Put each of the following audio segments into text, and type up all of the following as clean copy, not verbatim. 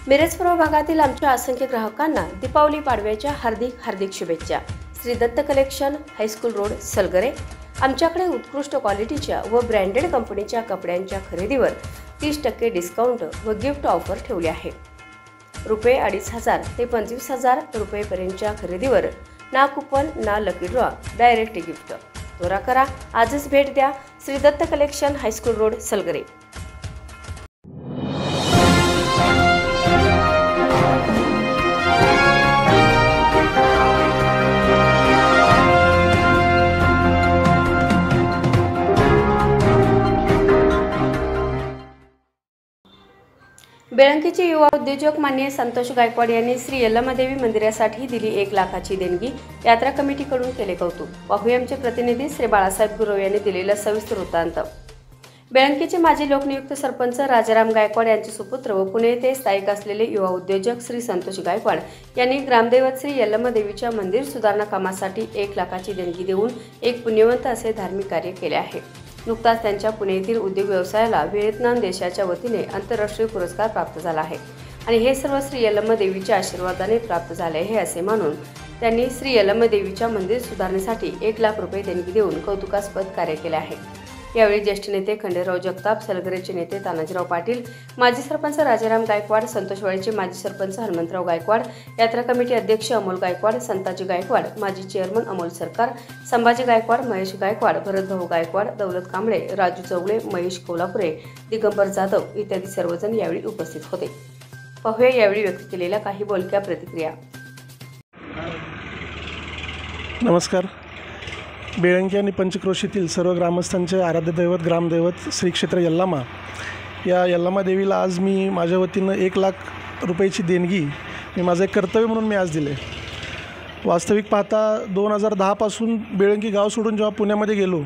मिरज प्रभागातील आमच्या असंख्य ग्राहकांना दीपावली पाडव्याच्या हार्दिक शुभेच्छा। Shri Datta collection, high school road, Salgare. आमच्याकडे उत्कृष्ट क्वालिटीच्या व ब्रँडेड कंपनीच्या कपड्यांच्या खरेदीवर 30% डिस्काउंट व गिफ्ट ऑफर ठेवले आहे। रुपये 2,500 ते 25,000 रुपयेपर्यंतच्या खरेदीवर ना कुपन ना लकी ड्रॉ, डायरेक्ट गिफ्ट। त्वरा करा, आजच भेट द्या Shri Datta collection, high school road, Salgare. बेळंकीचे युवा उद्योजक माननीय संतोष गायकवाड यांनी श्री यल्लमादेवी मंदिरासाठी दिली 1 लाखाची देणगी। यात्रा कमिटीकडून केले कौतुक। पाहूया आमचे प्रतिनिधी श्री बाळासाहेब गुरव यांनी दिलेला सविस्तर वृत्तांत। बेळंकीचे माजी लोकनियुक्त सरपंच राजाराम गायकवाड यांचे सुपुत्र व पुणे येथे स्थायिक असलेले युवा उद्योजक श्री संतोष गायकवाड यांनी ग्रामदैवत श्री यल्लमादेवीच्या मंदिर सुधारणा कामासाठी 1 लाखाची देणगी देऊन एक पुण्यवंत असे धार्मिक कार्य केले आहे। नुकताच त्यांच्या पुणे येथील उद्योग व्यवसायाला व्हिएतनाम देशाच्या वतीने आंतरराष्ट्रीय पुरस्कार प्राप्त झाला आहे आणि हे सर्व श्री यल्लमादेवीच्या आशीर्वादाने प्राप्त झाले आहे असे मानून त्यांनी श्री यल्लमादेवीच्या मंदिर सुधारणेसाठी 1 लाख रुपये देणगी देऊन कौतुकास्पद कार्य केले आहे। यावेळी ज्येष्ठ नेते खंडेराव जगताप, सलगरेचे नेते तानाजीराव पाटील, माजी सरपंच राजाराम गायकवाड, संतोषवाडीचे माजी सरपंच हनुमंतराव गायकवाड, यात्रा कमिटी अध्यक्ष अमोल गायकवाड, संताजी गायकवाड, माजी चेअरमन अमोल सरकार, संभाजी गायकवाड, महेश गायकवाड, भरतभाऊ गायकवाड, दौलत कांबळे, राजू चौगले, महेश कोल्हापुरे, दिगंबर जाधव इत्यादी सर्वजण यावेळी उपस्थित होते। पाहूया यावेळी व्यक्त केलेल्या काही बोलक्या प्रतिक्रिया। नमस्कार। बेळंकी आणि पंचक्रोशीतील सर्व ग्रामस्थांचे आराध्य दैवत ग्रामदैवत श्री क्षेत्र यल्लामा या यल्लामा देवीला आज मी माझ्या वतीनं 1 लाख रुपयाची देणगी माझं एक कर्तव्य म्हणून मी आज दिले। वास्तविक पाहता 2010 पासून बेळंकी गाव सोडून जेव्हा पुण्यामध्ये गेलो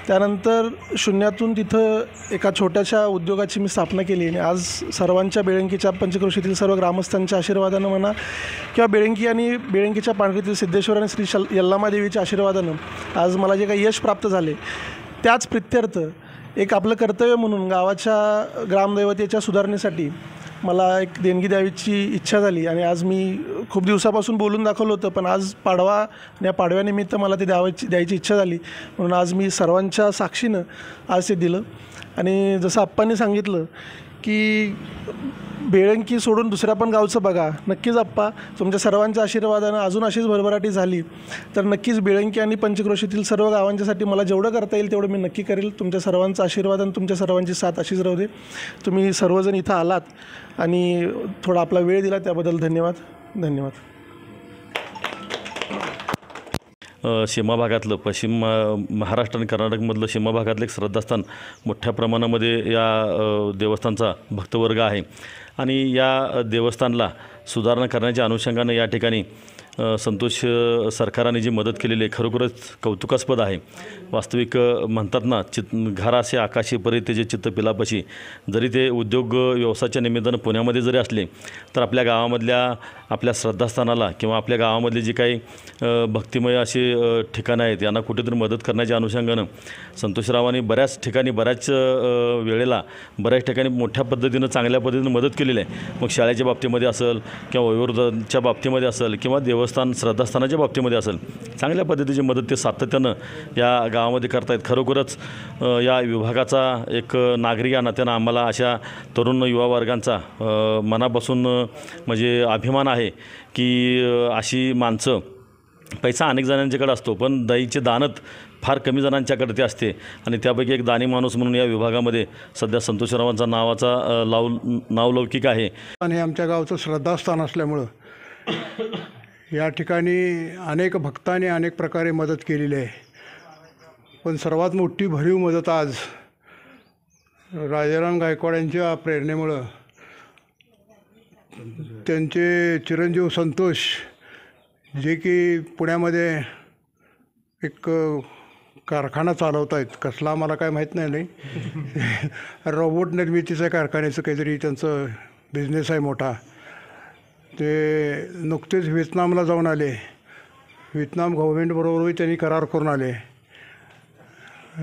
त्यानंतर शून्यातून तिथं एका छोट्याशा उद्योगाची मी स्थापना केली आणि आज सर्वांच्या बेळंकीच्या पंचक्रोशीतील सर्व ग्रामस्थांच्या आशीर्वादानं म्हणा किंवा बेळंकी आणि बेळंकीच्या पांढरीतील सिद्धेश्वर आणि श्री यल्लामा देवीच्या आशीर्वादानं आज मला जे काही यश प्राप्त झाले त्याच प्रित्यर्थ एक आपलं कर्तव्य म्हणून गावाच्या ग्रामदैवतेच्या सुधारणेसाठी मला एक देणगी द्यावीची इच्छा झाली आणि आज मी खूप दिवसापासून बोलून दाखवलं होतं, पण आज पाडवा आणि या पाडव्यानिमित्त मला ते द्यायची इच्छा झाली म्हणून आज मी सर्वांच्या साक्षीनं आज ते दिलं। आणि जसं आप्पांनी सांगितलं की बेळंकी सोडून दुसऱ्या पण गावचं बघा, नक्कीच आप्पा तुमच्या सर्वांच्या आशीर्वादानं अजून अशीच भरभराटी झाली तर नक्कीच बेळंकी आणि पंचक्रोशीतील सर्व गावांच्यासाठी मला जेवढं करता येईल तेवढं मी नक्की करेल। तुमच्या सर्वांचं आशीर्वाद आणि तुमच्या सर्वांची साथ अशीच राहू दे। तुम्ही सर्वजण इथं आलात आणि थोडा आपला वेळ दिला त्याबद्दल धन्यवाद। सीमा भागातलं पश्चिम महाराष्ट्र आणि कर्नाटकमधलं सीमा भागातलं एक श्रद्धास्थान मोठ्या प्रमाणामध्ये या देवस्थानचा भक्तवर्ग आहे आणि या देवस्थानला सुधारणा करण्याच्या अनुषंगाने या ठिकाणी संतोष सरकाराने जी मदत केलेली आहे खरोखरच कौतुकास्पद आहे। वास्तविक म्हणतात ना, घरासे आकाशी परी ते जे चित्त पिलापशी, जरी ते उद्योग व्यवसायाच्या निमित्तानं पुण्यामध्ये जरी असले तर आपल्या गावामधल्या आपल्या श्रद्धास्थानाला किंवा आपल्या गावामधली जी काही भक्तिमय अशी ठिकाणं आहेत यांना कुठेतरी मदत करण्याच्या अनुषंगानं संतोषरावांनी बऱ्याच ठिकाणी बऱ्याच वेळेला बऱ्याच ठिकाणी मोठ्या पद्धतीनं चांगल्या पद्धतीनं मदत केलेली आहे। मग शाळेच्या बाबतीमध्ये असेल किंवा वयोवृद्धांच्या बाबतीमध्ये असेल किंवा देवस्थान श्रद्धास्थानाच्या बाबतीमध्ये असेल, चांगल्या पद्धतीची मदत ते सातत्यानं या गावामध्ये करतायत। खरोखरच या विभागाचा एक नागरिक या नात्यानं आम्हाला अशा तरुण युवा वर्गांचा मनापासून म्हणजे अभिमान आहे की अशी माणसं, पैसा अनेक जणांच्याकडे असतो पण दहीचे दानत फार कमी जणांच्याकडे ते असते आणि त्यापैकी एक दानी माणूस म्हणून या विभागामध्ये सध्या संतोषरावांचा नावलौकिक आहे। आणि आमच्या गावचं श्रद्धास्थान असल्यामुळं या ठिकाणी अनेक भक्तांनी अनेक प्रकारे मदत केलेली आहे, पण सर्वात मोठी भरीव मदत आज राजाराम गायकवाड यांच्या प्रेरणेमुळं त्यांचे चिरंजीव संतोष जे की पुण्यामध्ये एक कारखाना चालवत आहेत, कसला मला काय माहीत नाही रोबोट निर्मितीच्या कारखान्याचं काहीतरी त्यांचं बिझनेस आहे मोठा। ते नुकतेच व्हिएतनामला जाऊन आले, व्हिएतनाम गव्हर्नमेंटबरोबरही त्यांनी करार करून आले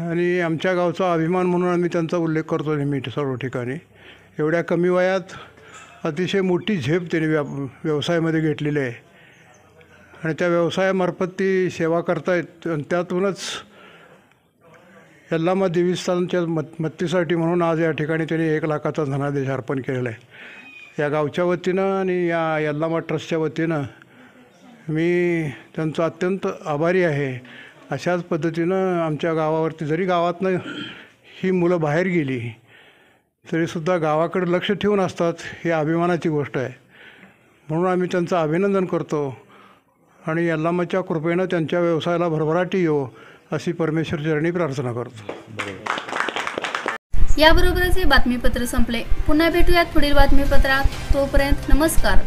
आणि आमच्या गावचा अभिमान म्हणून आम्ही त्यांचा उल्लेख करतो नेहमी सर्व ठिकाणी। एवढ्या कमी वयात अतिशय मोठी झेप त्यांनी व्यवसायामध्ये घेतलेली आहे आणि त्या व्यवसायामार्फत ती सेवा करतायत आणि त्यातूनच यल्लामा देवस्थानच्या मत्तीसाठी म्हणून आज या ठिकाणी त्यांनी 1 लाखाचा धनादेश अर्पण केलेला आहे। या गावच्या वतीनं आणि या यल्लामा ट्रस्टच्या वतीनं मी त्यांचा अत्यंत आभारी आहे। अशाच पद्धतीनं आमच्या गावावरती जरी गावातनं ही मुलं बाहेर गेली तरीसुद्धा गावाकडे लक्ष ठेवून असतात, ही अभिमानाची गोष्ट आहे। म्हणून आम्ही त्यांचं अभिनंदन करतो आणि यल्लामाच्या कृपेनं त्यांच्या व्यवसायाला भरभराटी येवो अशी परमेश्वरचरणी प्रार्थना करतो। याबरोबरच हे बातमीपत्र संपले। पुन्हा भेटूयात पुढील बातमीपत्रात। तोपर्यंत नमस्कार।